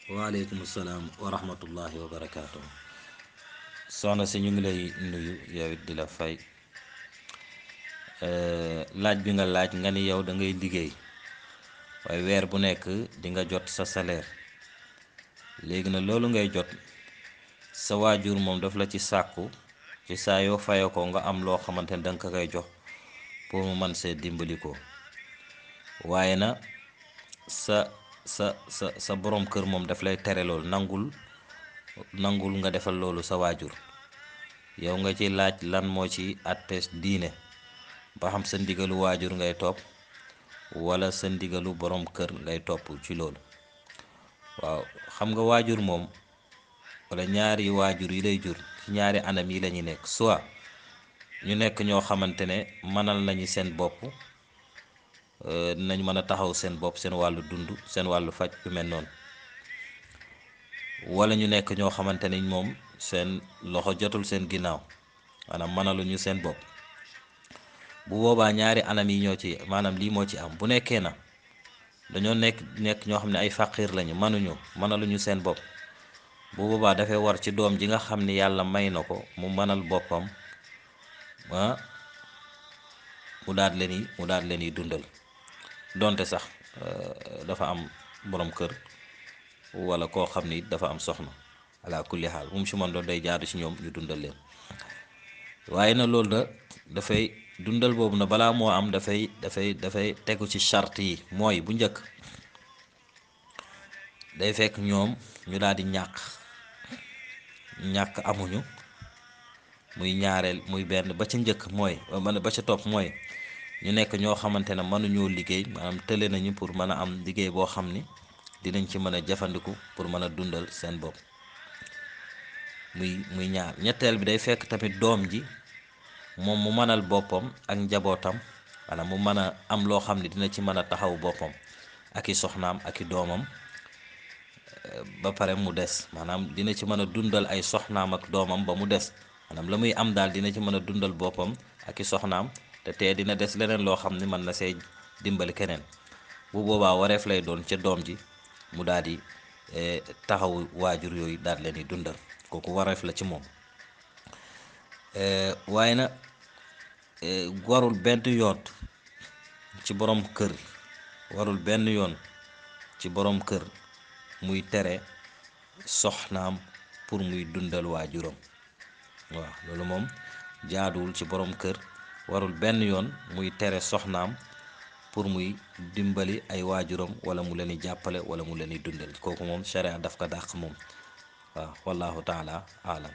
waaleykum salaam wa rahmatullahi wa barakaatu. soxna si ñu ngi lay nuyu yow it di la fay. laaj bi nga laaj nga ni yow da ngay liggéey waaye weer bu nekk di nga jot sa salaire. léegi na loolu ngay jot sa waajur moom daf la ci sàkku ci saa yoo fayoo ko nga am loo xamante ne danga ko koy jox pour mu man see dimbali ko. waaye na sa borom kër moom daf lay tere loolu, nangul nga defal loolu sa waajur. yow nga ci laaj lan moo ci àttes diine, ba xam sa ndigalu waajur ngay topp wala sa ndigalu borom kër ngay topp ci loolu. waaw xam nga waajur moom wala ñaari waajur yi lay jur ci ñaari anam yi la ñuy nekk, soit ñu nekk ñoo xamante ne mënal nañu seen bopp, dinañ mën a taxaw seen bopp, seen wàllu dund, seen wàllu faj yu mel noonu. wala ñu nekk ñoo xamante ni moom seen loxo jotul seen ginnaaw, maanaam mënaluñu seen bopp. bu boobaa ñaari anam yi ñoo ci maanaam lii moo ci am. bu nekkee na dañoo nekk ñoo xam ne ay faqiir lañu, mënaluñu seen bopp, bu boobaa dafay war ci doom ji nga xam ne yàlla may na ko mu mënal boppam, mu daal leen yi dundal, donte sax dafa am borom kër wala koo xam ni dafa am soxna. ala kulli xaal mu si man doon day jaadu ci ñoom ñu dundal leen. waaye na loolu dafay dundal boobu na balaa moo am dafay tegu ci charte yi. mooy bu njëkk day fekk ñoom ñu daal di ñàkk amuñu, muy ñaareel muy benn. ba ca njëkk mooy ba ca topp mooy ñu nekk ñoo xamante ne mënuñoo liggéey, maanaam tële nañu pour mën a am liggéey boo xam ni dinañ ci mën a jafandiku pour mën a dundal seen bopp. muy ñaar. ñetteel bi day fekk tamit doom ji moom mu mënal boppam ak njabootam, maanaam mu mën a am loo xam ne dina ci mën a taxaw boppam ak i soxnaam ak i doomam, ba pare mu des, maanaam dina ci mën a dundal ay soxnaam ak doomam ba mu des. maanaam la muy am daal dina ci mën a dundal boppam ak i soxnaam, te dina des leneen loo xam ne mën na see dimbali keneen. bu boobaa wareef lay doon ca doom ji mu daal di taxaw waajur yooyu daal leen di dundal. kooku wareef la ci moom. waaye na warul benn yoon ci borom kër muy tere soxnaam pour muy dundal waajuram. waaw loolu moom jaaduwul ci borom kër. warul benn yoon muy tere soxnaam pour muy dimbali ay waajuram wala mu leen di jàppale wala mu leen di dundal. kooku moom sharia daf ko dàq moom. waaw wallahu taala alam.